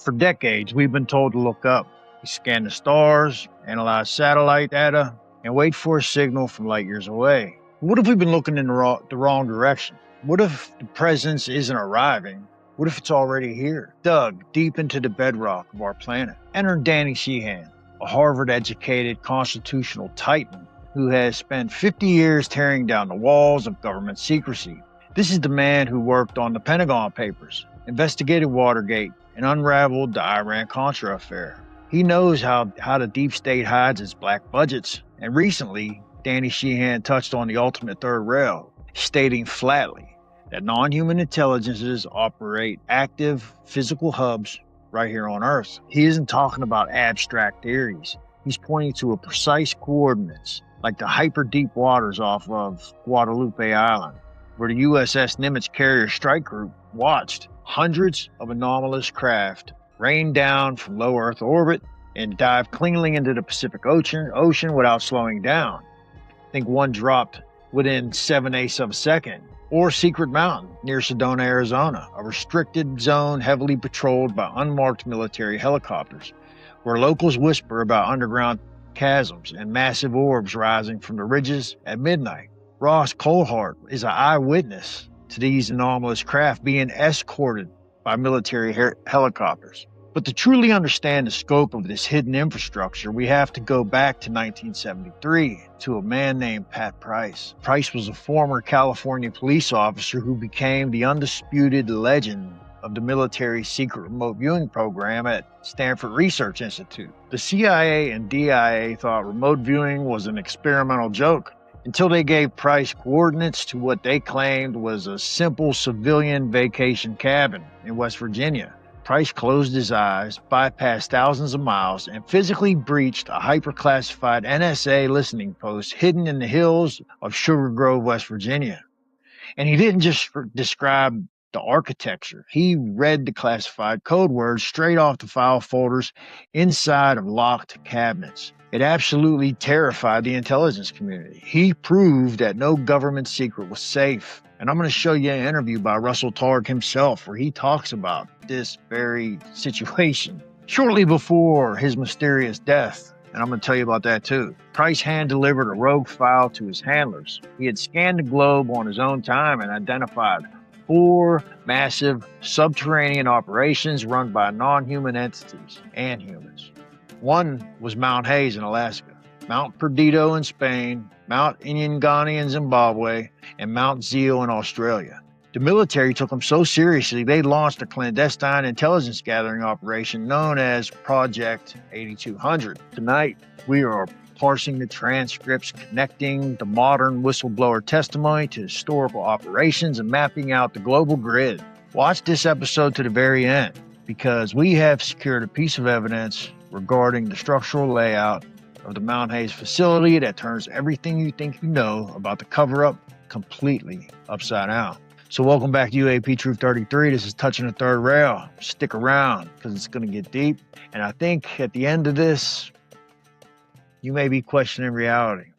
For decades, we've been told to look up. We scan the stars, analyze satellite data, and wait for a signal from light years away. What if we've been looking in the wrong direction? What if the presence isn't arriving? What if it's already here, dug deep into the bedrock of our planet? Enter Danny Sheehan, a Harvard-educated constitutional titan who has spent 50 years tearing down the walls of government secrecy. This is the man who worked on the Pentagon Papers, investigated Watergate, and unraveled the Iran-Contra affair. He knows how the deep state hides its black budgets, and recently, Danny Sheehan touched on the ultimate third rail, stating flatly that non-human intelligences operate active physical hubs right here on Earth. He isn't talking about abstract theories. He's pointing to a precise coordinates, like the hyper-deep waters off of Guadelupe Island, where the USS Nimitz carrier strike group watched hundreds of anomalous craft rain down from low Earth orbit and dive cleanly into the Pacific Ocean without slowing down. I think one dropped within 7/8 of a second. Or Secret Mountain near Sedona, Arizona, a restricted zone heavily patrolled by unmarked military helicopters, where locals whisper about underground chasms and massive orbs rising from the ridges at midnight. Ross Coulthart is an eyewitness to these anomalous craft being escorted by military helicopters. But to truly understand the scope of this hidden infrastructure, we have to go back to 1973 to a man named Pat Price. Price was a former California police officer who became the undisputed legend of the military secret remote viewing program at Stanford Research Institute. The CIA and DIA thought remote viewing was an experimental joke until they gave Price coordinates to what they claimed was a simple civilian vacation cabin in West Virginia. Price closed his eyes, bypassed thousands of miles, and physically breached a hyper-classified NSA listening post hidden in the hills of Sugar Grove, West Virginia. And he didn't just describe the architecture. He read the classified code words straight off the file folders inside of locked cabinets. It absolutely terrified the intelligence community. He proved that no government secret was safe. And I'm going to show you an interview by Russel Targ himself where he talks about this very situation shortly before his mysterious death. And I'm going to tell you about that too. Price hand-delivered a rogue file to his handlers. He had scanned the globe on his own time and identified 4 massive subterranean operations run by non-human entities and humans. One was Mount Hayes in Alaska, Mount Perdido in Spain, Mount Inyangani in Zimbabwe, and Mount Zeal in Australia. The military took them so seriously they launched a clandestine intelligence gathering operation known as Project 8200. Tonight, we are parsing the transcripts, connecting the modern whistleblower testimony to historical operations, and mapping out the global grid. Watch this episode to the very end, because we have secured a piece of evidence regarding the structural layout of the Mount Hayes facility that turns everything you think you know about the cover-up completely upside down. So welcome back to UAP Truth 33. This is Touching the Third Rail. Stick around, because it's going to get deep. And I think at the end of this, you may be questioning reality.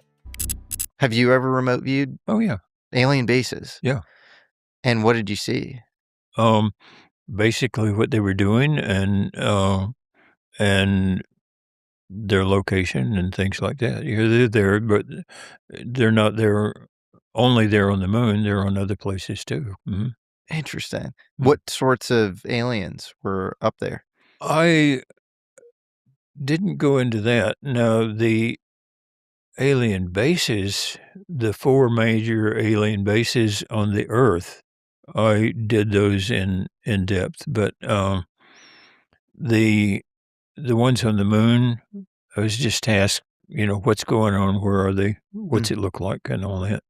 Have you ever remote viewed? Oh, yeah. Alien bases? Yeah. And what did you see? Basically what they were doing and their location and things like that. Yeah, they're there, but they're not there, only there on the moon. They're on other places too. Mm-hmm. Interesting. Mm-hmm. What sorts of aliens were up there? I didn't go into that. No, the alien bases, the 4 major alien bases on the Earth, I did those in depth, but the ones on the moon, I was just asked, what's going on, where are they, what's it look like, and all that.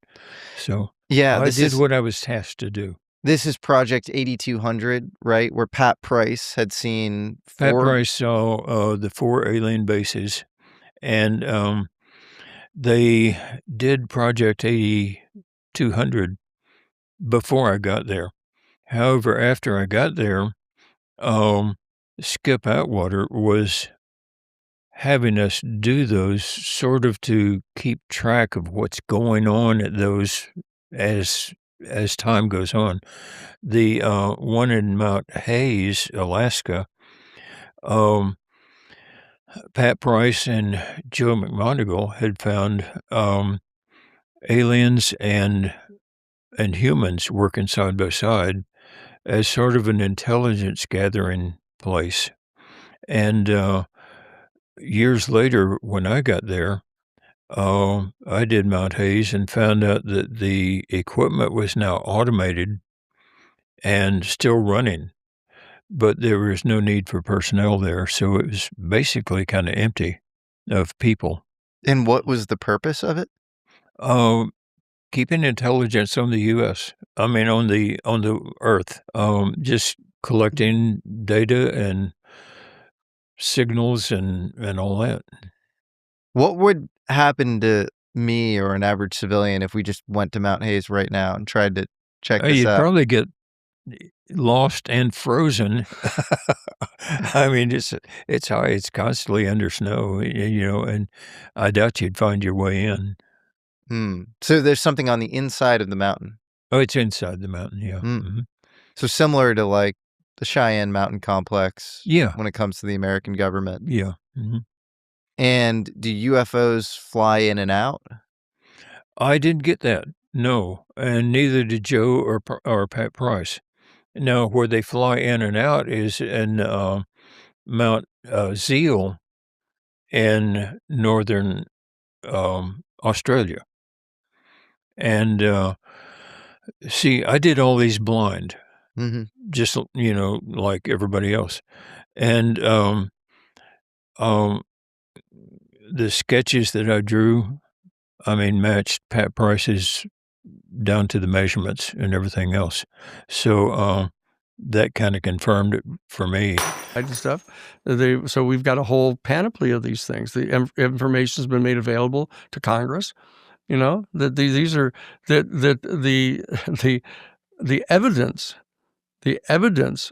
So yeah, I did what I was tasked to do. This is Project 8200, right, where Pat Price had seen 4... Pat Price saw the 4 alien bases, and they did Project 8200 before I got there. However, after I got there, Skip Atwater was having us do those sort of to keep track of what's going on at those as time goes on. The one in Mount Hayes, Alaska, Pat Price and Joe McMoneagle had found aliens and humans working side by side as sort of an intelligence gathering place. And years later, when I got there, I did Mount Hayes and found out that the equipment was now automated and still running, but there was no need for personnel there. So it was basically kind of empty of people. And what was the purpose of it? Keeping intelligence on the U.S. I mean, on the Earth, just collecting data and signals and all that. What would happen to me or an average civilian if we just went to Mount Hayes right now and tried to check this You'd out? probably get lost and frozen. I mean, it's high. It's constantly under snow, and I doubt you'd find your way in. So there's something on the inside of the mountain. Oh, it's inside the mountain, yeah. Mm-hmm. So similar to like the Cheyenne Mountain Complex. Yeah. When it comes to the American government. Yeah. Mm-hmm. And do UFOs fly in and out? I didn't get that. No, and neither did Joe or Pat Price. Now, where they fly in and out is in Mount Zeal in northern Australia. And see, I did all these blind, just, like everybody else. And the sketches that I drew, I mean, matched Pat Price's down to the measurements and everything else. So that kind of confirmed it for me. And stuff. So we've got a whole panoply of these things. The information has been made available to Congress. That these are that the evidence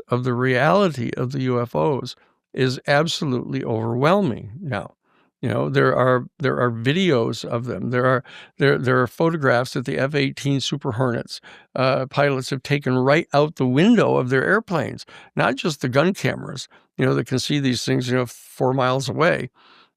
of the reality of the UFOs is absolutely overwhelming now. There are videos of them. There are photographs that the F-18 Super Hornets pilots have taken right out the window of their airplanes, not just the gun cameras, that can see these things, 4 miles away.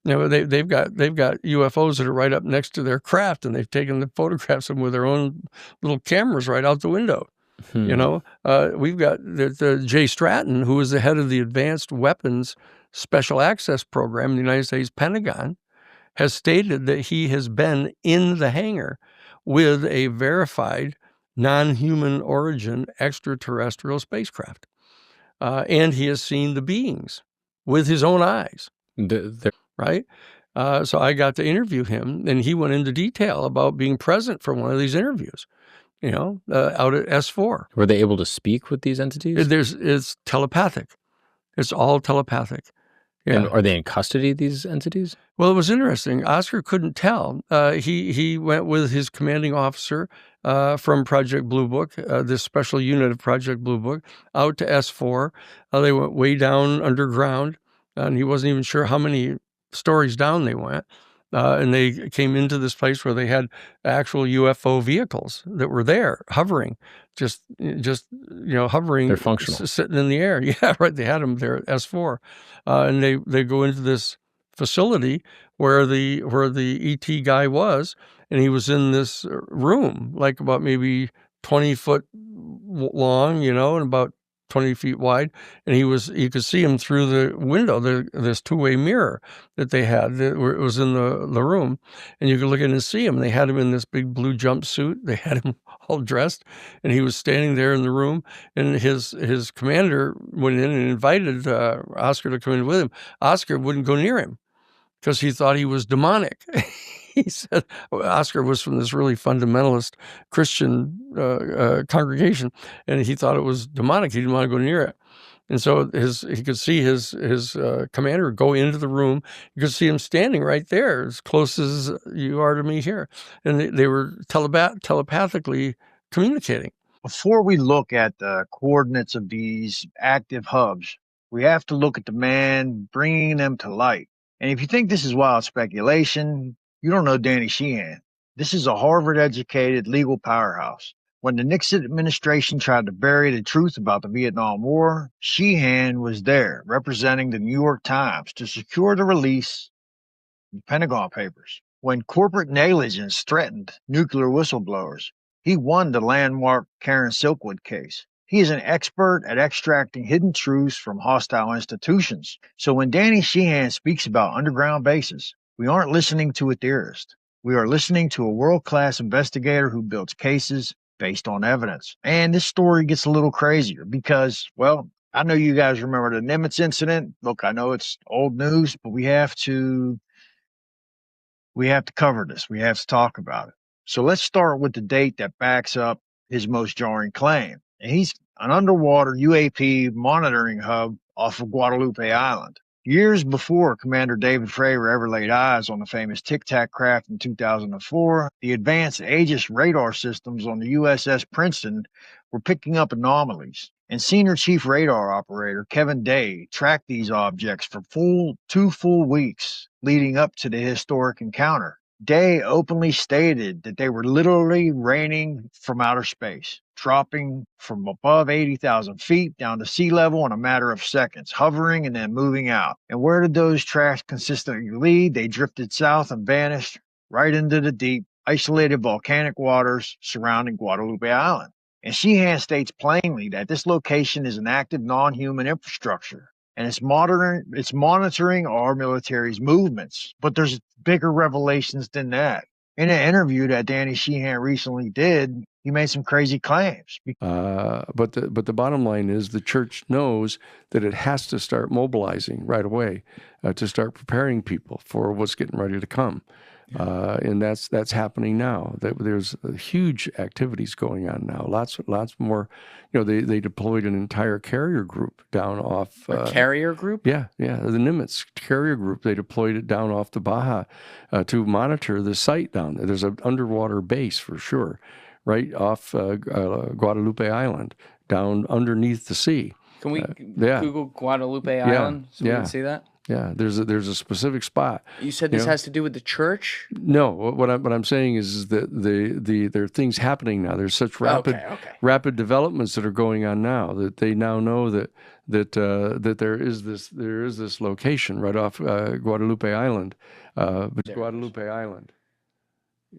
They've got UFOs that are right up next to their craft, and they've taken the photographs of them with their own little cameras right out the window. We've got the Jay Stratton, who is the head of the Advanced Weapons Special Access Program in the United States Pentagon, has stated that he has been in the hangar with a verified non-human origin extraterrestrial spacecraft. And he has seen the beings with his own eyes. Right? So I got to interview him, and he went into detail about being present for one of these interviews, out at S4. Were they able to speak with these entities? It's telepathic. It's all telepathic. Yeah. And are they in custody, these entities? Well, it was interesting. Oscar couldn't tell. He went with his commanding officer from Project Blue Book, this special unit of Project Blue Book, out to S4. They went way down underground, and he wasn't even sure how many stories down they went. And they came into this place where they had actual UFO vehicles that were there, hovering, just hovering. They're functional. Sitting in the air. Yeah, right. They had them there at S4. And they go into this facility where the ET guy was, and he was in this room, like about maybe 20 foot long, and about 20 feet wide, and you could see him through the window, this two-way mirror that they had, it was in the room, and you could look in and see him. They had him in this big blue jumpsuit. They had him all dressed, and he was standing there in the room, and his commander went in and invited Oscar to come in with him. Oscar wouldn't go near him because he thought he was demonic. He said Oscar was from this really fundamentalist Christian congregation, and he thought it was demonic. He didn't want to go near it. And so he could see his commander go into the room. You could see him standing right there, as close as you are to me here. And they were telepathically communicating. Before we look at the coordinates of these active hubs, we have to look at the man bringing them to light. And if you think this is wild speculation, you don't know Danny Sheehan. This is a Harvard-educated legal powerhouse. When the Nixon administration tried to bury the truth about the Vietnam War, Sheehan was there representing the New York Times to secure the release of the Pentagon Papers. When corporate negligence threatened nuclear whistleblowers, he won the landmark Karen Silkwood case. He is an expert at extracting hidden truths from hostile institutions. So when Danny Sheehan speaks about underground bases, we aren't listening to a theorist. We are listening to a world-class investigator who builds cases based on evidence. And this story gets a little crazier because, well, I know you guys remember the Nimitz incident. Look, I know it's old news, but we have to cover this. We have to talk about it. So let's start with the date that backs up his most jarring claim. And he's an underwater UAP monitoring hub off of Guadelupe Island. Years before Commander David Fravor ever laid eyes on the famous Tic Tac craft in 2004, the advanced Aegis radar systems on the USS Princeton were picking up anomalies. And Senior Chief Radar Operator Kevin Day tracked these objects for 2 full weeks leading up to the historic encounter. Day openly stated that they were literally raining from outer space, dropping from above 80,000 feet down to sea level in a matter of seconds, hovering and then moving out. And where did those tracks consistently lead? They drifted south and vanished right into the deep, isolated volcanic waters surrounding Guadalupe Island. And Sheehan states plainly that this location is an active non-human infrastructure, and it's monitoring our military's movements. But there's bigger revelations than that. In an interview that Danny Sheehan recently did, he made some crazy claims. But the bottom line is the church knows that it has to start mobilizing right away to start preparing people for what's getting ready to come. And that's happening now. There's huge activities going on now. Lots more. You know, they deployed an entire carrier group down off. A carrier group? Yeah. The Nimitz carrier group. They deployed it down off the Baja to monitor the site down there. There's an underwater base for sure, right off Guadalupe Island, down underneath the sea. Can we Google Guadalupe Island so we can see that? Yeah, there's a specific spot. You said this has to do with the church? No, what I'm saying is that there are things happening now. There's such rapid developments that are going on now that they now know that there is this location right off Guadalupe Island, Guadalupe Island.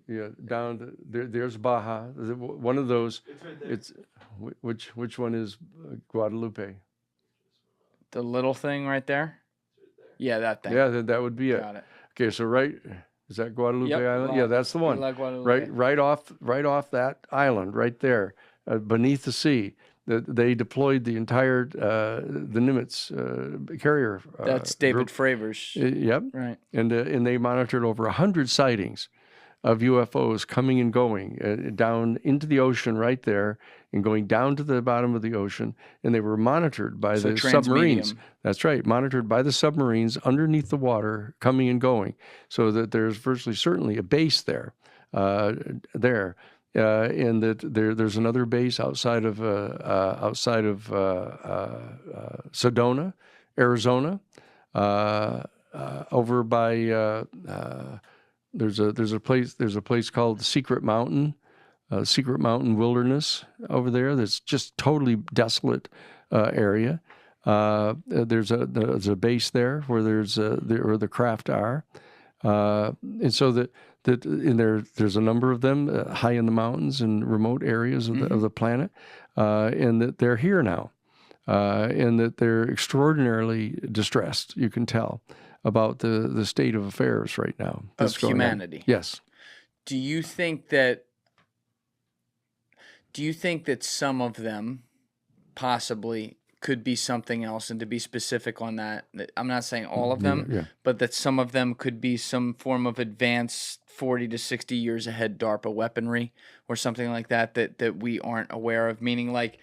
Yeah, down to, there's Baja. One of those. It's which one is Guadalupe? The little thing right there. Yeah, that thing. Yeah, that would be it. Got it. Okay, so is that Guadalupe Island? Yeah, that's the one. Guadalupe. Right off that island, right there, beneath the sea. They deployed the entire the Nimitz carrier. That's David group. Fravor's. Yep. Right. And they monitored over 100 sightings of UFOs coming and going down into the ocean right there and going down to the bottom of the ocean. And they were monitored by the submarines. That's right. Monitored by the submarines underneath the water coming and going, so that there's virtually certainly a base there. And that there's another base outside of Sedona, Arizona, over by there's a place called the Secret Mountain Wilderness over there. That's just totally desolate area. There's a base there where where the craft are, and so that there's a number of them high in the mountains and remote areas of the planet, and that they're here now, and that they're extraordinarily distressed. You can tell about the state of affairs right now of humanity. Yes. Do you think that some of them possibly could be something else? And to be specific on that, I'm not saying all of them, but that some of them could be some form of advanced 40 to 60 years ahead DARPA weaponry or something like that we aren't aware of, meaning like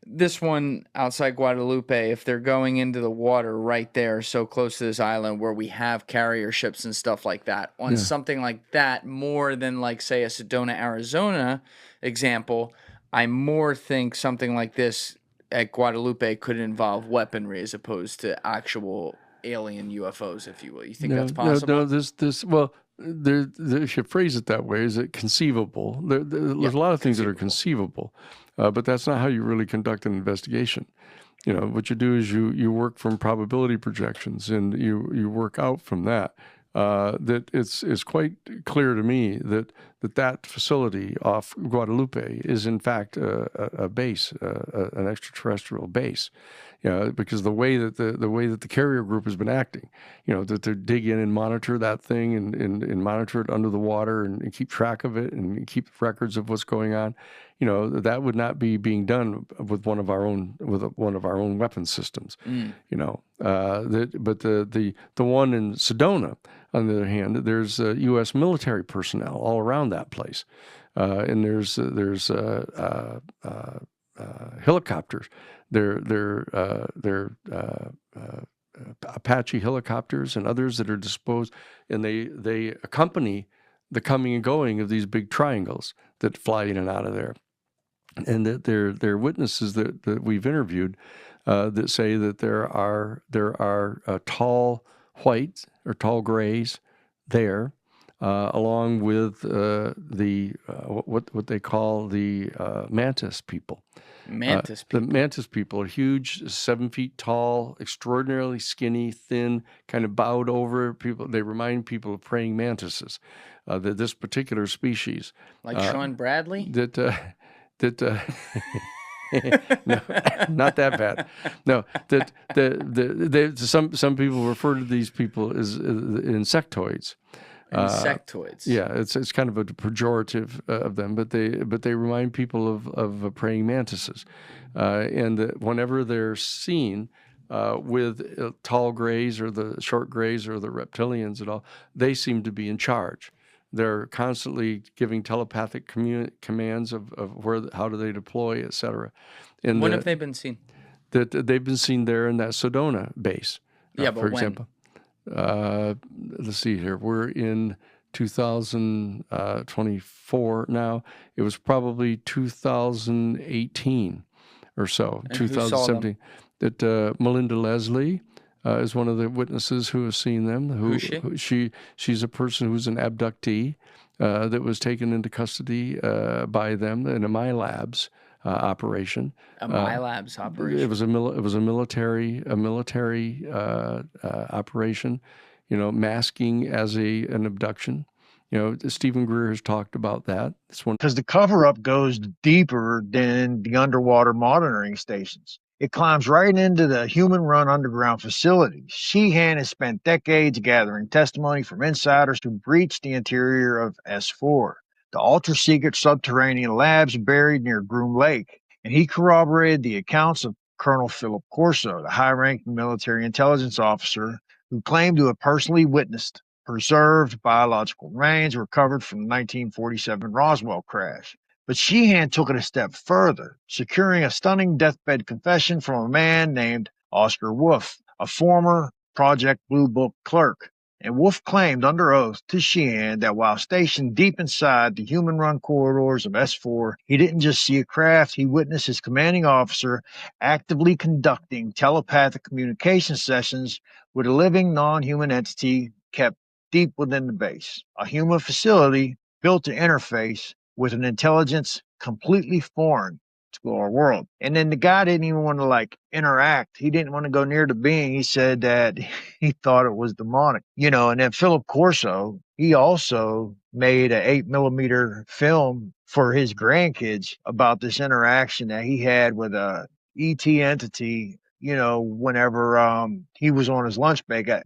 this one outside Guadalupe, if they're going into the water right there, so close to this island where we have carrier ships and stuff like that, on something like that, more than like, say, a Sedona, Arizona example, I more think something like this at Guadalupe could involve weaponry as opposed to actual alien UFOs, if you will. You think that's possible? No, if you phrase it that way, is it conceivable? There's a lot of things that are conceivable, but that's not how you really conduct an investigation. What you do is you work from probability projections, and you work out from that. That it's quite clear to me that facility off Guadelupe is in fact a base, an extraterrestrial base. Because the way that the carrier group has been acting, that they dig in and monitor that thing and monitor it under the water and keep track of it and keep records of what's going on, that would not be being done with one of our own weapon systems. But the one in Sedona, on the other hand, there's U.S. military personnel all around that place, and there's helicopters. They're Apache helicopters and others that are disposed, and they accompany the coming and going of these big triangles that fly in and out of there. And that they're witnesses that we've interviewed that say that there are tall whites or tall grays there, along with what they call the Mantis people. Mantis people. The Mantis people are huge, 7 feet tall, extraordinarily skinny, thin, kind of bowed over people. They remind people of praying mantises. That this particular species, like Sean Bradley, no, not that bad. No, some people refer to these people as insectoids. Insectoids. Yeah, it's kind of a pejorative of them, but they remind people of praying mantises, and whenever they're seen with tall grays or the short grays or the reptilians at all, they seem to be in charge. They're constantly giving telepathic commands of how do they deploy, etc. And when have they been seen? That they've been seen there in that Sedona base. But for example. Let's see here. We're in 2024 now. It was probably 2018 or so, and 2017. That Melinda Leslie is one of the witnesses who has seen them. Who's she? She's a person who's an abductee that was taken into custody by them in a MILABS operation. A MILABS operation. It was a military operation, masking as an abduction. Stephen Greer has talked about that. Because the cover-up goes deeper than the underwater monitoring stations. It climbs right into the human-run underground facilities. Sheehan has spent decades gathering testimony from insiders who breached the interior of S4, the ultra-secret subterranean labs buried near Groom Lake, and he corroborated the accounts of Colonel Philip Corso, the high-ranking military intelligence officer who claimed to have personally witnessed preserved biological remains recovered from the 1947 Roswell crash. But Sheehan took it a step further, securing a stunning deathbed confession from a man named Oscar Wolf, a former Project Blue Book clerk. And Wolf claimed under oath to Sheehan that while stationed deep inside the human-run corridors of S4, he didn't just see a craft, he witnessed his commanding officer actively conducting telepathic communication sessions with a living non-human entity kept deep within the base, a human facility built to interface with an intelligence completely foreign to our world. And then the guy didn't even want to interact. He didn't want to go near the being. He said that he thought it was demonic, and then Philip Corso, he also made an 8mm film for his grandkids about this interaction that he had with a ET entity, whenever he was on his lunch break at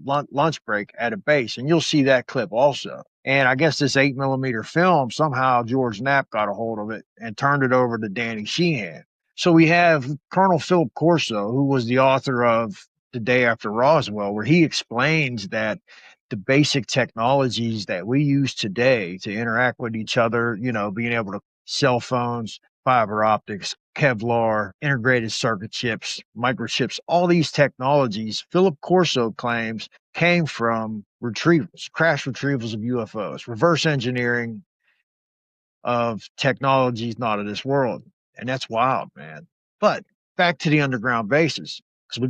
a base. And you'll see that clip also. And I guess this 8mm film, somehow George Knapp got a hold of it and turned it over to Danny Sheehan. So we have Colonel Philip Corso, who was the author of The Day After Roswell, where he explains that the basic technologies that we use today to interact with each other, being able to cell phones, fiber optics, Kevlar, integrated circuit chips, microchips, all these technologies, Philip Corso claims, came from crash retrievals of UFOs, reverse engineering of technologies not of this world. And that's wild, man. But back to the underground bases, because we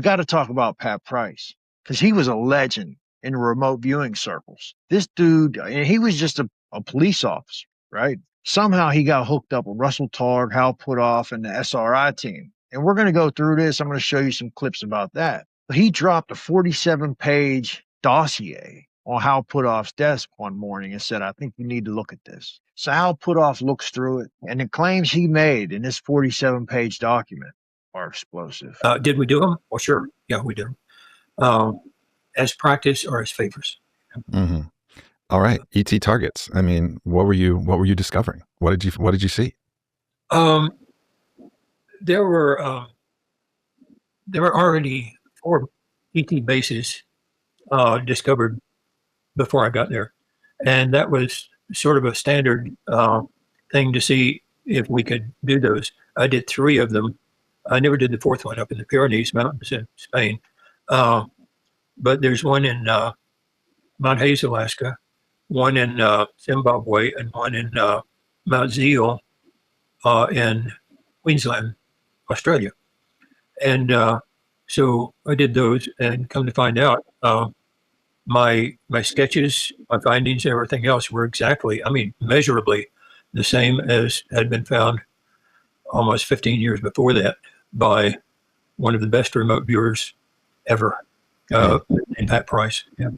gotta talk about Pat Price, because he was a legend in remote viewing circles. This dude, and he was just a police officer, right? Somehow he got hooked up with Russel Targ, Hal Puthoff, and the SRI team. And we're going to go through this. I'm going to show you some clips about that. But he dropped a 47-page dossier on Hal Puthoff's desk one morning and said, I think you need to look at this. So Hal Puthoff looks through it, and the claims he made in this 47-page document are explosive. Did we do them? Well, sure. Yeah, we did them. As practice or as favors. Mm-hmm. All right, ET targets. I mean, what were you discovering? What did you see? There were already 4 ET bases discovered before I got there, and that was sort of a standard thing to see if we could do those. I did 3 of them. I never did the 4th one up in the Pyrenees Mountains in Spain, but there's one in Mount Hayes, Alaska, one in Zimbabwe, and one in Mount Zeal in Queensland, Australia. And so I did those, and come to find out, my sketches, my findings, everything else were exactly, measurably the same as had been found almost 15 years before that by one of the best remote viewers ever, in Pat Price. Yeah.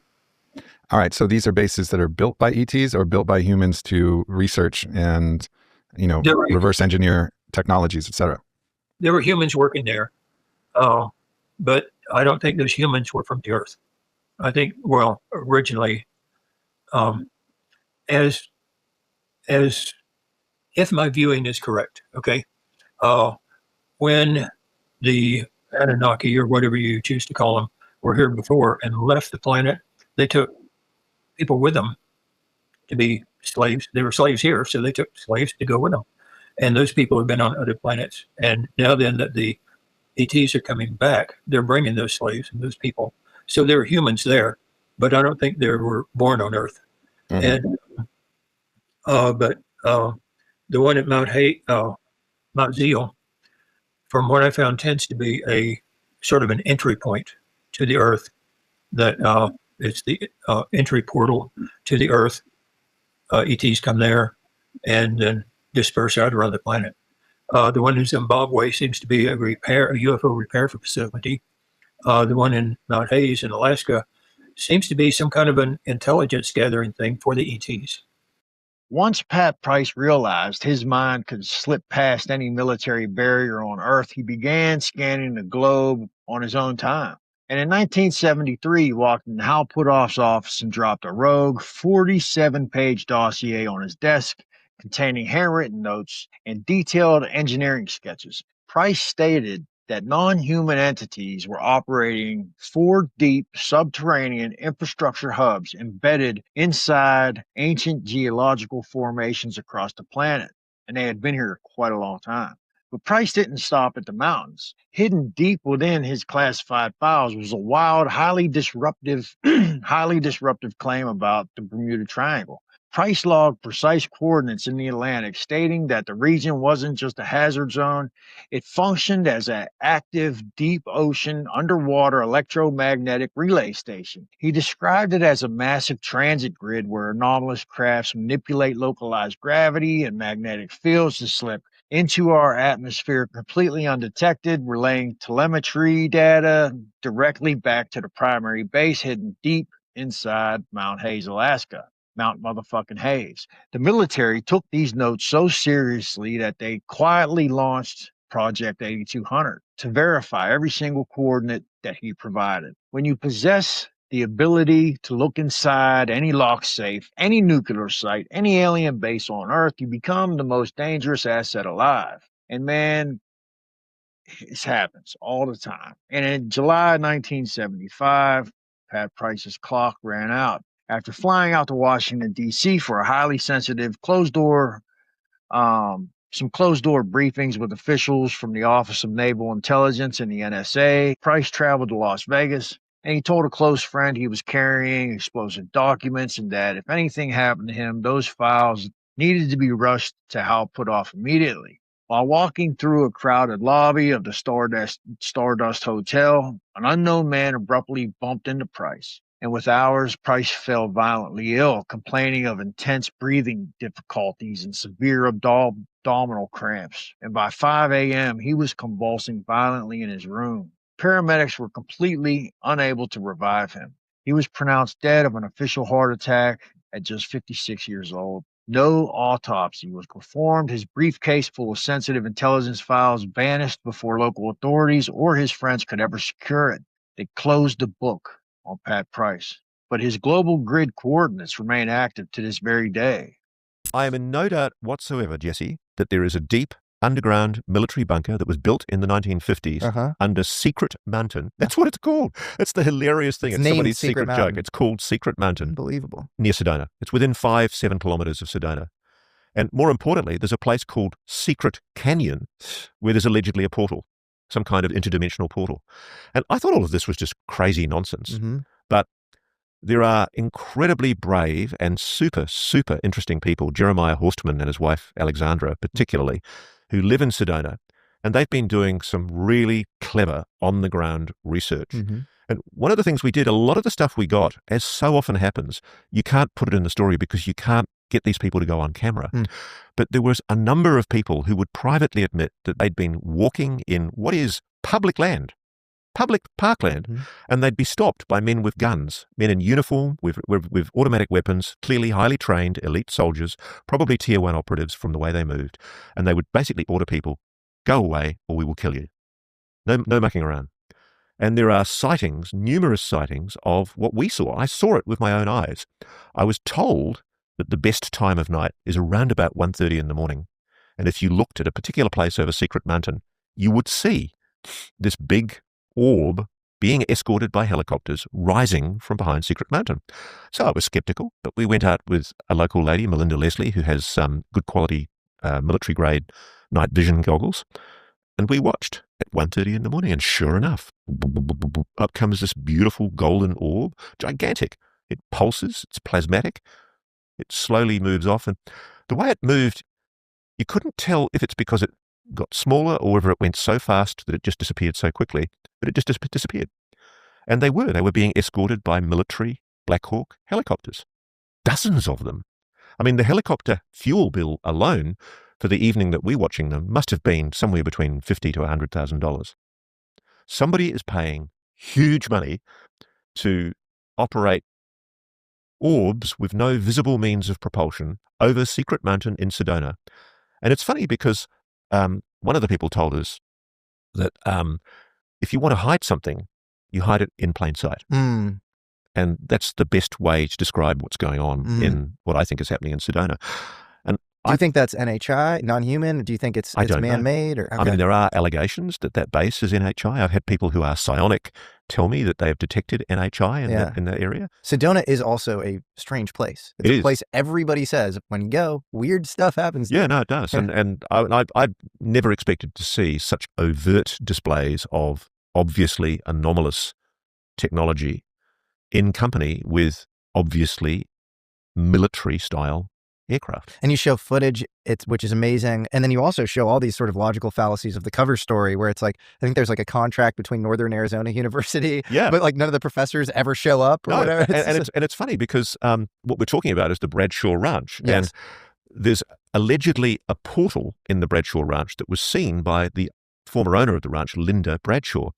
All right, so these are bases that are built by ETs or built by humans to research and, reverse engineer technologies, et cetera. There were humans working there, but I don't think those humans were from the Earth. I think, well, originally, as if my viewing is correct, okay, when the Anunnaki, or whatever you choose to call them, were here before and left the planet, they took people with them to be slaves. They were slaves here, so they took slaves to go with them. And those people have been on other planets. And now then that the ETs are coming back, they're bringing those slaves and those people. So there are humans there, but I don't think they were born on Earth. Mm-hmm. And but the one at Mount Zeal, from what I found, tends to be a sort of an entry point to the Earth. That it's the entry portal to the Earth. ETs come there and then disperse out around the planet. The one in Zimbabwe seems to be a UFO repair facility. The one in Mount Hayes in Alaska seems to be some kind of an intelligence gathering thing for the ETs. Once Pat Price realized his mind could slip past any military barrier on Earth, he began scanning the globe on his own time. And in 1973, he walked in Hal Puthoff's office and dropped a rogue 47-page dossier on his desk containing handwritten notes and detailed engineering sketches. Price stated that non-human entities were operating 4 deep subterranean infrastructure hubs embedded inside ancient geological formations across the planet, and they had been here quite a long time. But Price didn't stop at the mountains. Hidden deep within his classified files was a wild, highly disruptive claim about the Bermuda Triangle. Price logged precise coordinates in the Atlantic, stating that the region wasn't just a hazard zone. It functioned as an active, deep ocean, underwater electromagnetic relay station. He described it as a massive transit grid where anomalous crafts manipulate localized gravity and magnetic fields to slip into our atmosphere completely undetected, relaying telemetry data directly back to the primary base hidden deep inside Mount Hayes, Alaska. Mount motherfucking Hayes. The military took these notes so seriously that they quietly launched Project 8200 to verify every single coordinate that he provided. When you possess the ability to look inside any lock safe, any nuclear site, any alien base on Earth, you become the most dangerous asset alive. And man, this happens all the time. And in July 1975, Pat Price's clock ran out. After flying out to Washington, D.C. for a highly sensitive closed-door briefings with officials from the Office of Naval Intelligence and the NSA, Price traveled to Las Vegas, and he told a close friend he was carrying explosive documents and that if anything happened to him, those files needed to be rushed to Hal Puthoff immediately. While walking through a crowded lobby of the Stardust Hotel, an unknown man abruptly bumped into Price. and with hours, Price fell violently ill, complaining of intense breathing difficulties and severe abdominal cramps. And by 5 a.m., he was convulsing violently in his room. Paramedics were completely unable to revive him. He was pronounced dead of an official heart attack at just 56 years old. No autopsy was performed. His briefcase full of sensitive intelligence files vanished before local authorities or his friends could ever secure it. They closed the book on Pat Price, but his global grid coordinates remain active to this very day. I am in no doubt whatsoever, Jesse, that there is a deep underground military bunker that was built in the 1950s under Secret Mountain. That's what it's called. It's the hilarious thing. It's somebody's secret joke. It's called Secret Mountain. Unbelievable. Near Sedona. It's within 5-7 kilometers of Sedona. And more importantly, there's a place called Secret Canyon where there's allegedly a portal, some kind of interdimensional portal. And I thought all of this was just crazy nonsense. But there are incredibly brave and super, super interesting people, Jeremiah Horstman and his wife, Alexandra, particularly, who live in Sedona, and they've been doing some really clever on-the-ground research. And one of the things we did, a lot of the stuff we got, as so often happens, you can't put it in the story because you can't get these people to go on camera. But there was a number of people who would privately admit that they'd been walking in what is public land, public parkland, and they'd be stopped by men with guns, men in uniform with automatic weapons, clearly highly trained elite soldiers, probably tier 1 operatives from the way they moved. And they would basically order people, go away or we will kill you. No mucking around. And there are sightings, numerous sightings of what we saw. I saw it with my own eyes. I was told that the best time of night is around about 1:30 in the morning. And if you looked at a particular place over Secret Mountain, you would see this big orb being escorted by helicopters rising from behind Secret Mountain. So I was skeptical, but we went out with a local lady, Melinda Leslie, who has some good quality military grade night vision goggles. And we watched at 1:30 in the morning, and sure enough, up comes this beautiful golden orb, gigantic. It pulses, it's plasmatic, it slowly moves off, and the way it moved, you couldn't tell if it's because it got smaller or whether it went so fast that it just disappeared so quickly, but it just disappeared. And they were being escorted by military Black Hawk helicopters, dozens of them. I mean, the helicopter fuel bill alone for the evening that we're watching them must have been somewhere between $50,000 to $100,000. Somebody is paying huge money to operate orbs with no visible means of propulsion over Secret Mountain in Sedona. And it's funny because one of the people told us that if you want to hide something, you hide it in plain sight. And that's the best way to describe what's going on in what I think is happening in Sedona. And do you think that's NHI, non-human? Do you think it's man-made? Or, okay. I mean, there are allegations that that base is NHI. I've had people who are psionic tell me that they have detected NHI in that area. Sedona is also a strange place. It's a place everybody says when you go, weird stuff happens. Yeah, no, it does. And I never expected to see such overt displays of obviously anomalous technology in company with obviously military-style aircraft. And you show footage, which is amazing. And then you also show all these sort of logical fallacies of the cover story where it's like, I think there's like a contract between Northern Arizona University, but like none of the professors ever show up or whatever. And it's funny because what we're talking about is the Bradshaw Ranch. Yes. And there's allegedly a portal in the Bradshaw Ranch that was seen by the former owner of the ranch, Linda Bradshaw.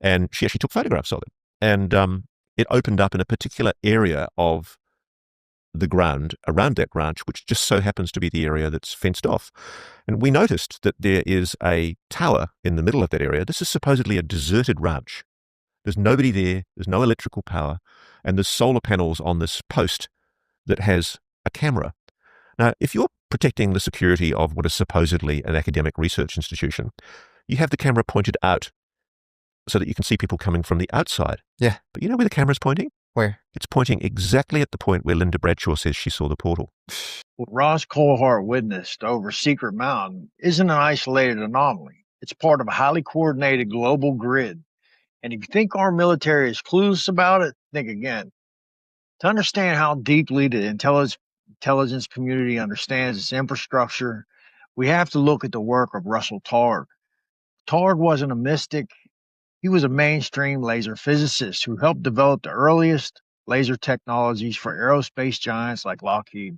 And she actually took photographs of it. And it opened up in a particular area of the ground around that ranch, which just so happens to be the area that's fenced off. And we noticed that there is a tower in the middle of that area. This is supposedly a deserted ranch. There's nobody there. There's no electrical power. And there's solar panels on this post that has a camera. Now, if you're protecting the security of what is supposedly an academic research institution, you have the camera pointed out so that you can see people coming from the outside. Yeah. But you know where the camera's pointing? Where? It's pointing exactly at the point where Linda Bradshaw says she saw the portal. What Ross Coulthart witnessed over Secret Mountain isn't an isolated anomaly. It's part of a highly coordinated global grid. And if you think our military is clueless about it, think again. To understand how deeply the intelligence community understands its infrastructure, we have to look at the work of Russel Targ. Targ wasn't a mystic. He was a mainstream laser physicist who helped develop the earliest laser technologies for aerospace giants like Lockheed.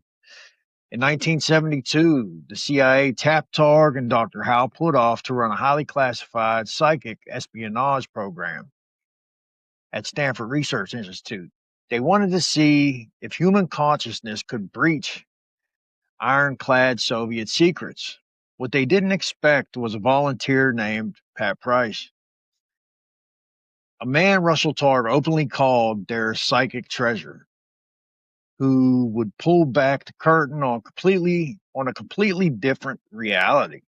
In 1972, the CIA tapped Targ and Dr. Hal Puthoff to run a highly classified psychic espionage program at Stanford Research Institute. They wanted to see if human consciousness could breach ironclad Soviet secrets. What they didn't expect was a volunteer named Pat Price, a man Russel Targ openly called their psychic treasure, who would pull back the curtain on a completely different reality.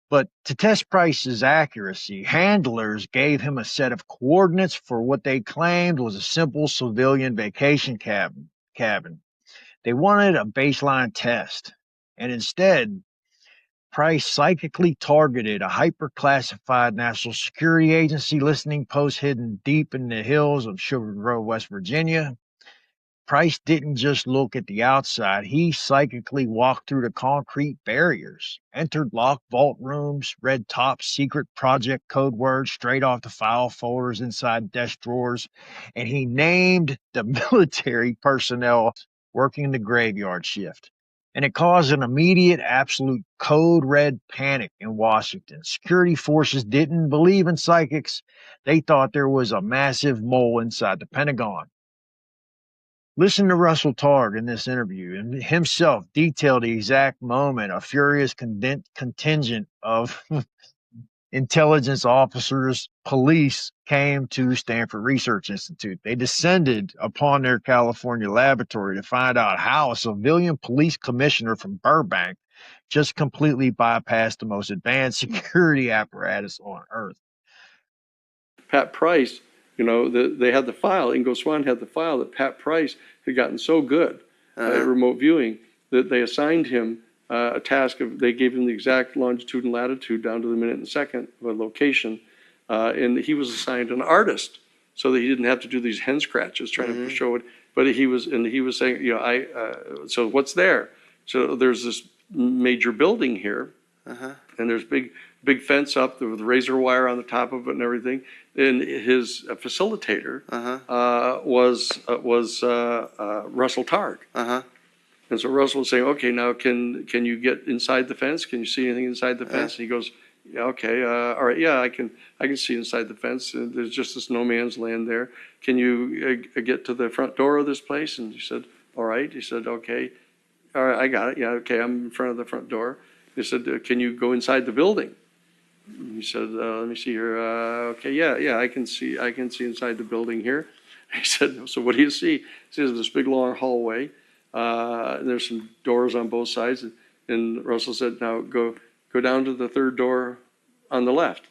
But to test Price's accuracy, handlers gave him a set of coordinates for what they claimed was a simple civilian vacation cabin. They wanted a baseline test, and instead, Price psychically targeted a hyper-classified National Security Agency listening post hidden deep in the hills of Sugar Grove, West Virginia. Price didn't just look at the outside. He psychically walked through the concrete barriers, entered locked vault rooms, read top secret project code words straight off the file folders inside desk drawers, and he named the military personnel working the graveyard shift. And it caused an immediate, absolute code red panic in Washington. Security forces didn't believe in psychics. They thought there was a massive mole inside the Pentagon. Listen to Russel Targ in this interview, and himself detailed the exact moment a furious contingent of intelligence officers, police came to Stanford Research Institute. They descended upon their California laboratory to find out how a civilian police commissioner from Burbank just completely bypassed the most advanced security apparatus on Earth. Pat Price, they had the file, Ingo Swann had the file that Pat Price had gotten so good at remote viewing that they assigned him a task they gave him the exact longitude and latitude down to the minute and second of a location, and he was assigned an artist so that he didn't have to do these hen scratches trying to show it. But he was saying, so what's there? So there's this major building here, and there's big fence up with razor wire on the top of it and everything. And his facilitator was Russel Targ. And so Russell was saying, okay, now can you get inside the fence? Can you see anything inside the fence? And he goes, yeah, okay, all right, yeah, I can see inside the fence. There's just this no man's land there. Can you get to the front door of this place? And he said, all right. He said, okay, all right, I got it. Yeah, okay, I'm in front of the front door. He said, can you go inside the building? He said, let me see here. Okay, yeah, I can see inside the building here. He said, so what do you see? He says, this big long hallway. And there's some doors on both sides. And Russell said, now go down to the third door on the left.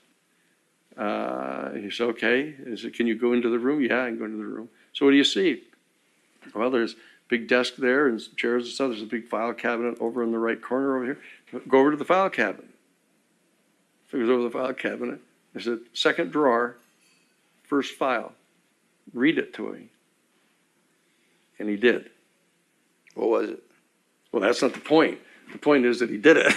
He said, okay. He said, can you go into the room? Yeah, I can go into the room. So what do you see? Well, there's a big desk there and some chairs and stuff. There's a big file cabinet over in the right corner over here. Go over to the file cabinet. So he goes over to the file cabinet. I said, second drawer, first file. Read it to me. And he did. What was it? Well, that's not the point. The point is that he did it.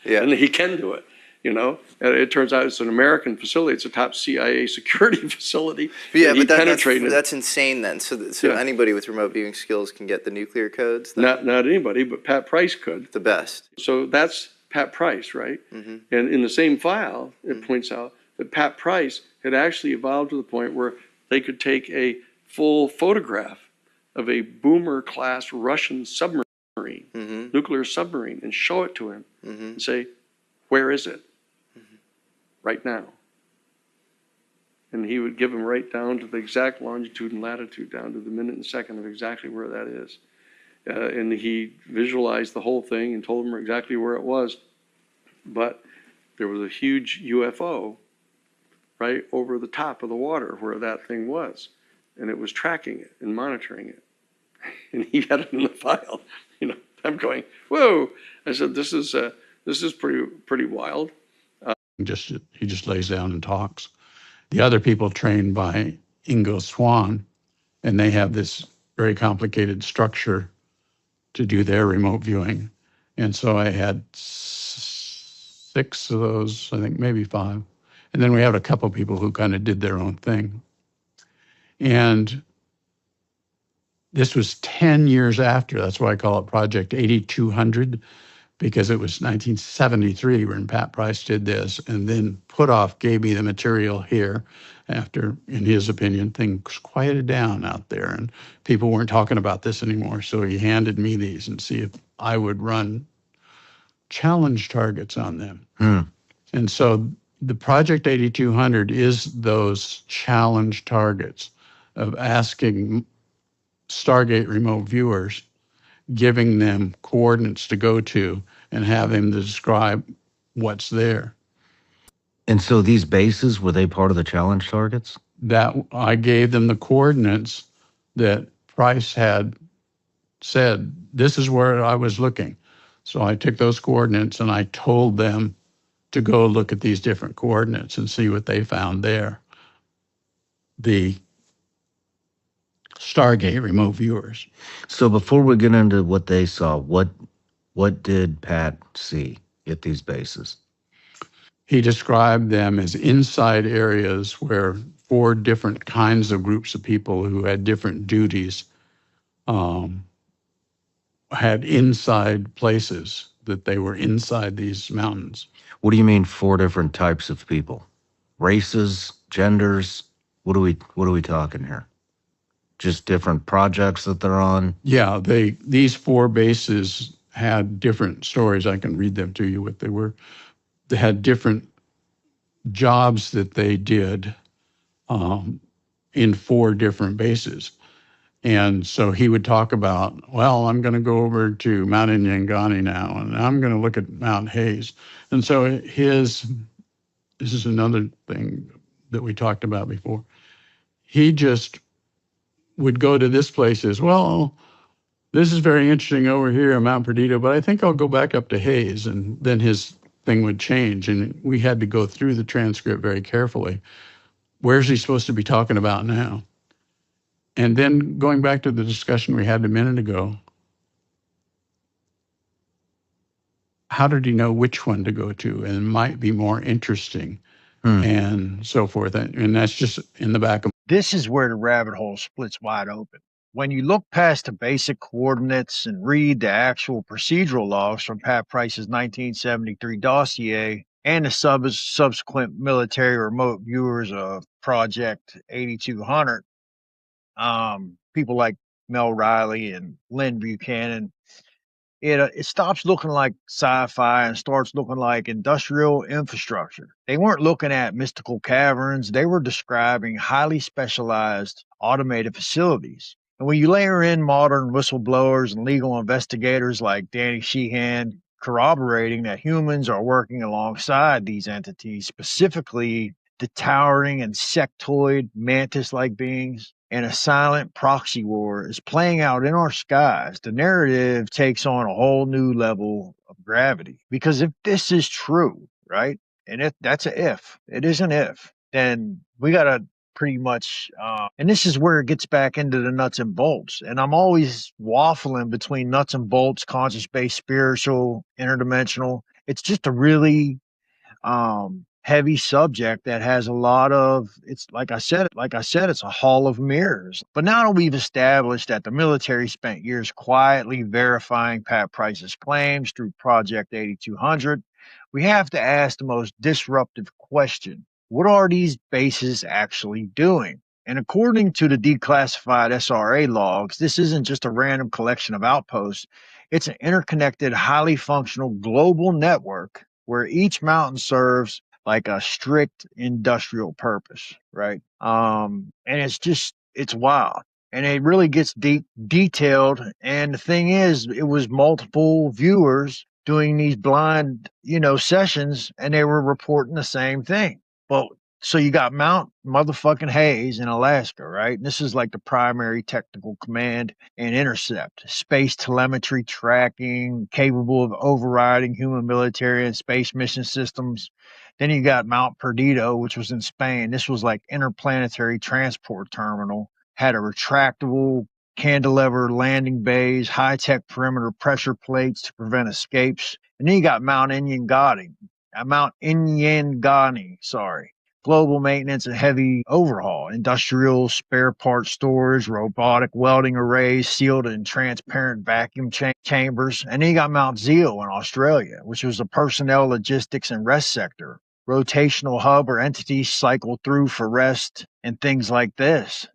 Yeah. And he can do it, And it turns out it's an American facility. It's a top CIA security facility. Yeah, but that's insane then. So Yeah. Anybody with remote viewing skills can get the nuclear codes? Not anybody, but Pat Price could. The best. So that's Pat Price, right? Mm-hmm. And in the same file, it points out that Pat Price had actually evolved to the point where they could take a full photograph of a boomer-class Russian submarine, nuclear submarine, and show it to him and say, where is it? Right now. And he would give him right down to the exact longitude and latitude, down to the minute and second of exactly where that is. And he visualized the whole thing and told him exactly where it was. But there was a huge UFO right over the top of the water where that thing was. And it was tracking it and monitoring it. And he had it in the file. I'm going, whoa. I said, this is pretty wild. He just lays down and talks. The other people trained by Ingo Swann, and they have this very complicated structure to do their remote viewing. And so I had 6 of those, I think maybe 5. And then we had a couple people who kind of did their own thing. And This was 10 years after. That's why I call it Project 8200, because it was 1973 when Pat Price did this. And then Puthoff gave me the material here after, in his opinion, things quieted down out there and people weren't talking about this anymore. So he handed me these and see if I would run challenge targets on them. And so the Project 8200 is those challenge targets of asking Stargate remote viewers, giving them coordinates to go to and have them describe what's there. And so these bases, were they part of the challenge targets? That I gave them the coordinates that Price had said, this is where I was looking. So I took those coordinates and I told them to go look at these different coordinates and see what they found there. The Stargate remote viewers. So before we get into what they saw, what did Pat see at these bases? He described them as inside areas where 4 different kinds of groups of people who had different duties had inside places, that they were inside these mountains. What do you mean 4 different types of people? Races, genders? What are we talking here? Just different projects that they're on? Yeah, these 4 bases had different stories. I can read them to you what they were. They had different jobs that they did in 4 different bases. And so he would talk about, well, I'm going to go over to Mount Inyangani now, and I'm going to look at Mount Hayes. And so this is another thing that we talked about before. He just would go to this place as, well, this is very interesting over here at Mount Perdido, but I think I'll go back up to Hayes. And then his thing would change. And we had to go through the transcript very carefully. Where's he supposed to be talking about now? And then going back to the discussion we had a minute ago, how did he know which one to go to and might be more interesting and so forth? And that's just in the back of. This is where the rabbit hole splits wide open. When you look past the basic coordinates and read the actual procedural logs from Pat Price's 1973 dossier and the subsequent military remote viewers of Project 8200, people like Mel Riley and Lynn Buchanan, it stops looking like sci-fi and starts looking like industrial infrastructure. They weren't looking at mystical caverns. They were describing highly specialized automated facilities. And when you layer in modern whistleblowers and legal investigators like Danny Sheehan corroborating that humans are working alongside these entities, specifically the towering insectoid mantis-like beings, and a silent proxy war is playing out in our skies, the narrative takes on a whole new level of gravity. Because if this is true, right, and that's it is an if, then we got to pretty much, and this is where it gets back into the nuts and bolts. And I'm always waffling between nuts and bolts, conscious-based, spiritual, interdimensional. It's just a really heavy subject that has a lot of, it's like I said, it's a hall of mirrors. But now that we've established that the military spent years quietly verifying Pat Price's claims through Project 8200, we have to ask the most disruptive question. What are these bases actually doing? And according to the declassified SRA logs, this isn't just a random collection of outposts. It's an interconnected, highly functional global network where each mountain serves like a strict industrial purpose, right? And it's wild. And it really gets detailed. And the thing is, it was multiple viewers doing these blind, sessions, and they were reporting the same thing. But so you got Mount motherfucking Hayes in Alaska, right? And this is like the primary technical command and intercept, space telemetry tracking, capable of overriding human military and space mission systems. Then you got Mount Perdido, which was in Spain. This was like interplanetary transport terminal, had a retractable cantilever landing bays, high-tech perimeter pressure plates to prevent escapes. And then you got Mount Inyangani, global maintenance and heavy overhaul, industrial spare part storage, robotic welding arrays sealed in transparent vacuum chambers. And then you got Mount Zeal in Australia, which was a personnel, logistics, and rest sector. Rotational hub or entities cycle through for rest and things like this.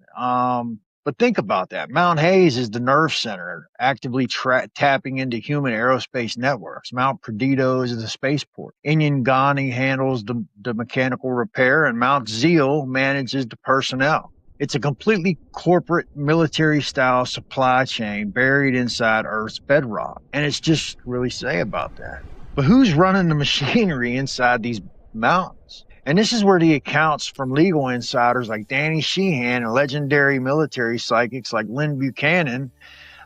But think about that. Mount Hayes is the nerve center, actively tapping into human aerospace networks. Mount Perdido is the spaceport. Inyangani handles the mechanical repair, and Mount Zeal manages the personnel. It's a completely corporate military-style supply chain buried inside Earth's bedrock. And it's just really say about that. But who's running the machinery inside these mountains? And this is where the accounts from legal insiders like Danny Sheehan and legendary military psychics like Lynn Buchanan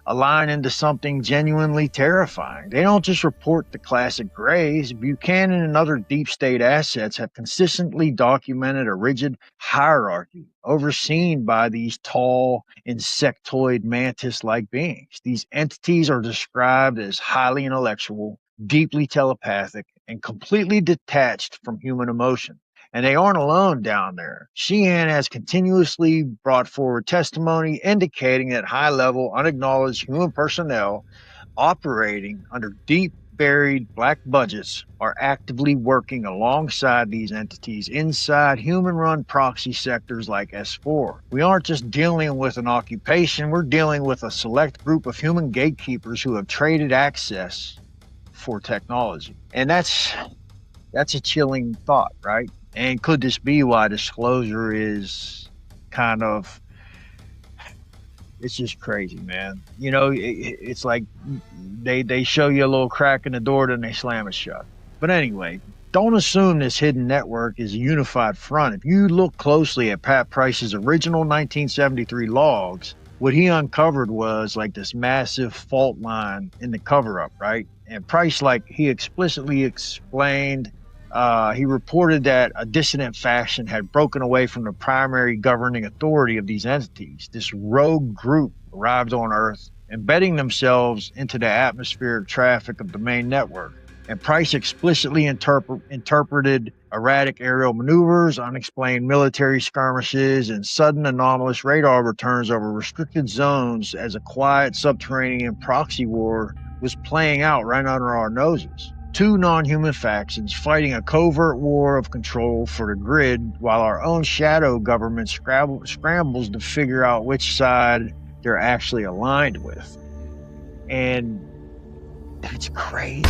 align into something genuinely terrifying. They don't just report the classic grays. Buchanan and other deep state assets have consistently documented a rigid hierarchy overseen by these tall insectoid mantis-like beings. These entities are described as highly intellectual, deeply telepathic, and completely detached from human emotion. And they aren't alone down there. Sheehan has continuously brought forward testimony indicating that high-level, unacknowledged human personnel operating under deep buried black budgets are actively working alongside these entities inside human-run proxy sectors like S4. We aren't just dealing with an occupation, we're dealing with a select group of human gatekeepers who have traded access for technology. And that's a chilling thought, right? And could this be why disclosure is kind of, it's just crazy, man. You know, it's like they show you a little crack in the door, then they slam it shut. But anyway, don't assume this hidden network is a unified front. If you look closely at Pat Price's original 1973 logs, what he uncovered was like this massive fault line in the cover-up, right? And Price, like he explicitly explained, he reported that a dissident faction had broken away from the primary governing authority of these entities. This rogue group arrived on Earth, embedding themselves into the atmospheric traffic of the main network. And Price explicitly interpreted erratic aerial maneuvers, unexplained military skirmishes, and sudden anomalous radar returns over restricted zones as a quiet subterranean proxy war was playing out right under our noses. Two non-human factions fighting a covert war of control for the grid, while our own shadow government scrambles to figure out which side they're actually aligned with. And that's crazy.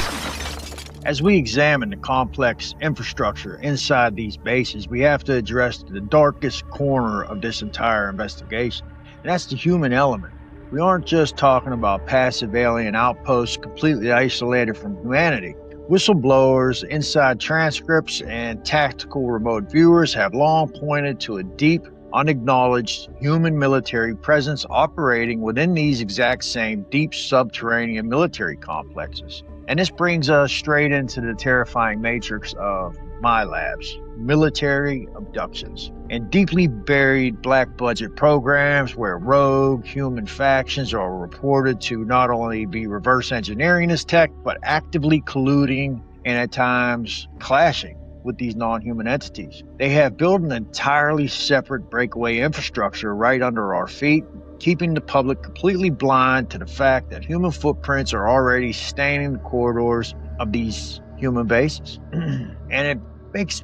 As we examine the complex infrastructure inside these bases, we have to address the darkest corner of this entire investigation, and that's the human element. We aren't just talking about passive alien outposts completely isolated from humanity. Whistleblowers, inside transcripts, and tactical remote viewers have long pointed to a deep, unacknowledged human military presence operating within these exact same deep subterranean military complexes. And this brings us straight into the terrifying matrix of MILABS, military abductions, and deeply buried black budget programs where rogue human factions are reported to not only be reverse engineering this tech, but actively colluding and at times clashing with these non-human entities. They have built an entirely separate breakaway infrastructure right under our feet, keeping the public completely blind to the fact that human footprints are already staining the corridors of these human bases. And it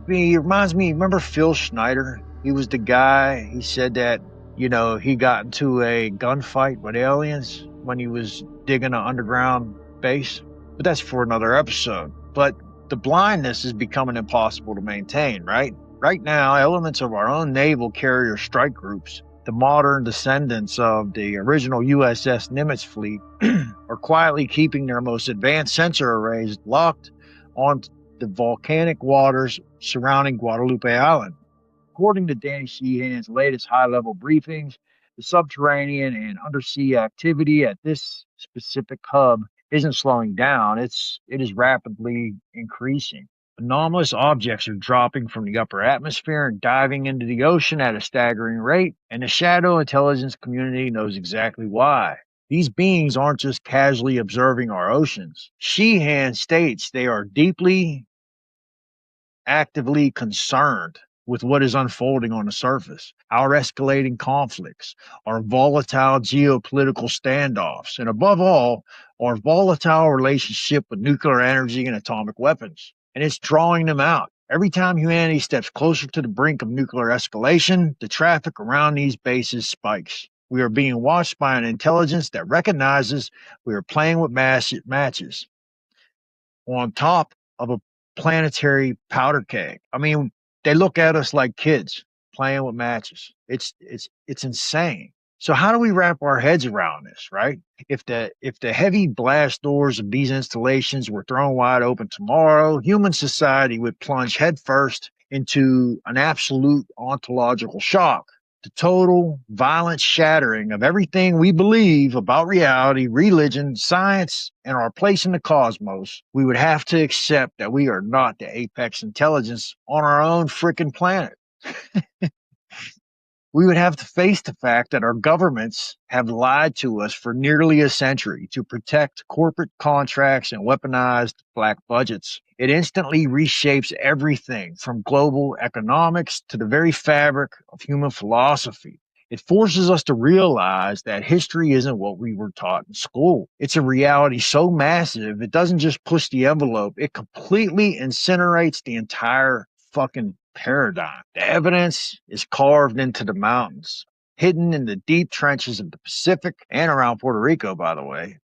reminds me, remember Phil Schneider? He was the guy, he said that, you know, he got into a gunfight with aliens when he was digging an underground base. But that's for another episode. But the blindness is becoming impossible to maintain, right? Right now, elements of our own naval carrier strike groups, the modern descendants of the original USS Nimitz fleet, are quietly keeping their most advanced sensor arrays locked on the volcanic waters surrounding Guadelupe Island. According to Danny Sheehan's latest high-level briefings, the subterranean and undersea activity at this specific hub isn't slowing down, it is rapidly increasing. Anomalous objects are dropping from the upper atmosphere and diving into the ocean at a staggering rate, and the shadow intelligence community knows exactly why. These beings aren't just casually observing our oceans. Sheehan states they are deeply, actively concerned with what is unfolding on the surface, our escalating conflicts, our volatile geopolitical standoffs, and above all, our volatile relationship with nuclear energy and atomic weapons. And it's drawing them out. Every time humanity steps closer to the brink of nuclear escalation, the traffic around these bases spikes. We are being watched by an intelligence that recognizes we are playing with matches on top of a planetary powder keg. I mean, they look at us like kids playing with matches. It's insane. So how do we wrap our heads around this, right? If the heavy blast doors of these installations were thrown wide open tomorrow, human society would plunge headfirst into an absolute ontological shock. The total violent shattering of everything we believe about reality, religion, science, and our place in the cosmos. We would have to accept that we are not the apex intelligence on our own freaking planet. We would have to face the fact that our governments have lied to us for nearly a century to protect corporate contracts and weaponized black budgets. It instantly reshapes everything from global economics to the very fabric of human philosophy. It forces us to realize that history isn't what we were taught in school. It's a reality so massive, it doesn't just push the envelope, it completely incinerates the entire fucking paradigm. The evidence is carved into the mountains, hidden in the deep trenches of the Pacific and around Puerto Rico, by the way,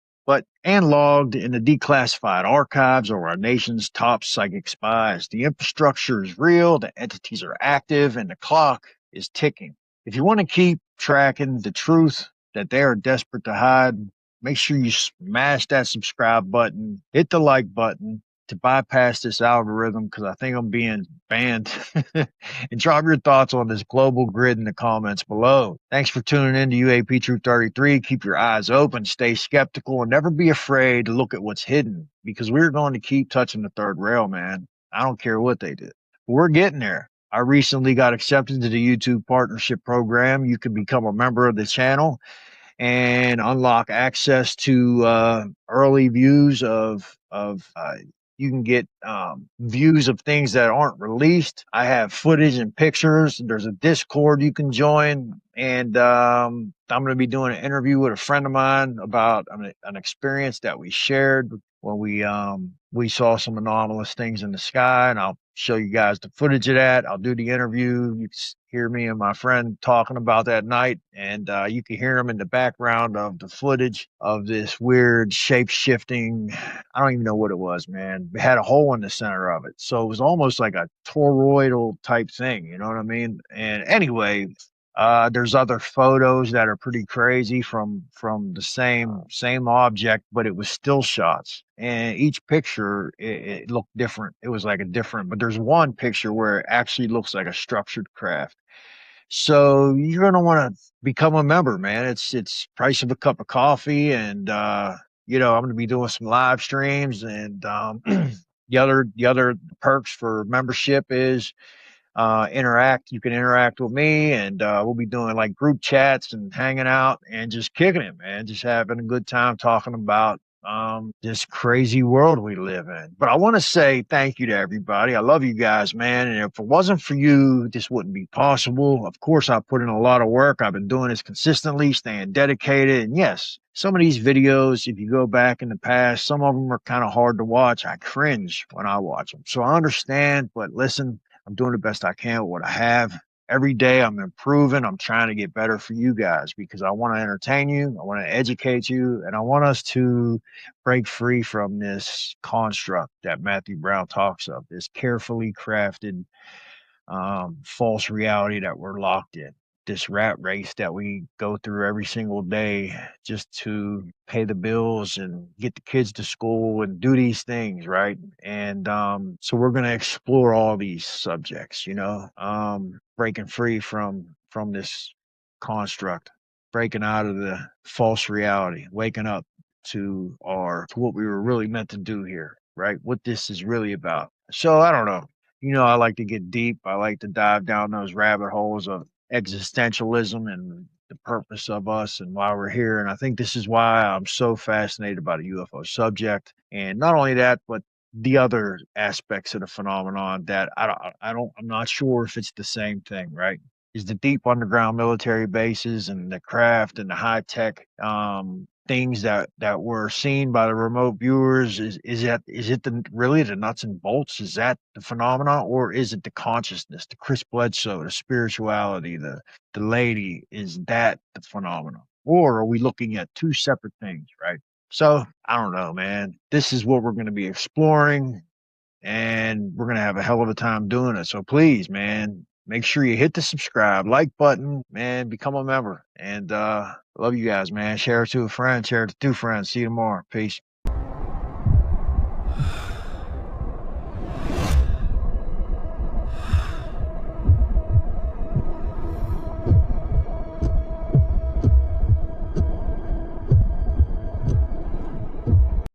and logged in the declassified archives of our nation's top psychic spies. The infrastructure is real, the entities are active, and the clock is ticking. If you want to keep tracking the truth that they are desperate to hide, make sure you smash that subscribe button, hit the like button, to bypass this algorithm because I think I'm being banned. And drop your thoughts on this global grid in the comments below. Thanks for tuning in to UAP Truth 33. Keep your eyes open, stay skeptical, and never be afraid to look at what's hidden because we're going to keep touching the third rail, man. I don't care what they do. We're getting there. I recently got accepted to the YouTube Partnership Program. You can become a member of the channel and unlock access to early views you can get views of things that aren't released. I have footage and pictures. There's a Discord you can join. And I'm going to be doing an interview with a friend of mine about an experience that we shared when we saw some anomalous things in the sky. And I'll show you guys the footage of that. I'll do the interview. You can hear me and my friend talking about that night. And you can hear him in the background of the footage of this weird shape-shifting, I don't even know what it was, man. It had a hole in the center of it. So it was almost like a toroidal type thing, you know what I mean? And anyway, there's other photos that are pretty crazy from the same object, but it was still shots. And each picture, it looked different. It was like a different, but there's one picture where it actually looks like a structured craft. So you're going to want to become a member, man. It's price of a cup of coffee. And, I'm going to be doing some live streams and, the other perks for membership is, you can interact with me and, we'll be doing like group chats and hanging out and just kicking it, man, just having a good time talking about, this crazy world we live in. But I want to say thank you to everybody. I love you guys, man. And if it wasn't for you, this wouldn't be possible. Of course, I put in a lot of work. I've been doing this consistently, staying dedicated. And yes, some of these videos, if you go back in the past, some of them are kind of hard to watch. I cringe when I watch them. So I understand, but listen, I'm doing the best I can with what I have. Every day I'm improving. I'm trying to get better for you guys because I want to entertain you. I want to educate you. And I want us to break free from this construct that Matthew Brown talks of, this carefully crafted false reality that we're locked in. This rat race that we go through every single day just to pay the bills and get the kids to school and do these things, right? And so we're going to explore all these subjects, breaking free from this construct, breaking out of the false reality, waking up to what we were really meant to do here, right? What this is really about. So I don't know. I like to get deep. I like to dive down those rabbit holes of existentialism and the purpose of us and why we're here. And I think this is why I'm so fascinated by the UFO subject. And not only that, but the other aspects of the phenomenon that I'm not sure if it's the same thing, right? Is the deep underground military bases and the craft and the high tech things that were seen by the remote viewers, is it really the nuts and bolts? Is that the phenomenon, or is it the consciousness, the Chris Bledsoe, the spirituality, the lady? Is that the phenomenon, or are we looking at two separate things, right? So I don't know, man. This is what we're going to be exploring, and we're going to have a hell of a time doing it. So please, man, make sure you hit the subscribe, like button, man, become a member. And love you guys, man. Share it to a friend, share it to two friends. See you tomorrow. Peace.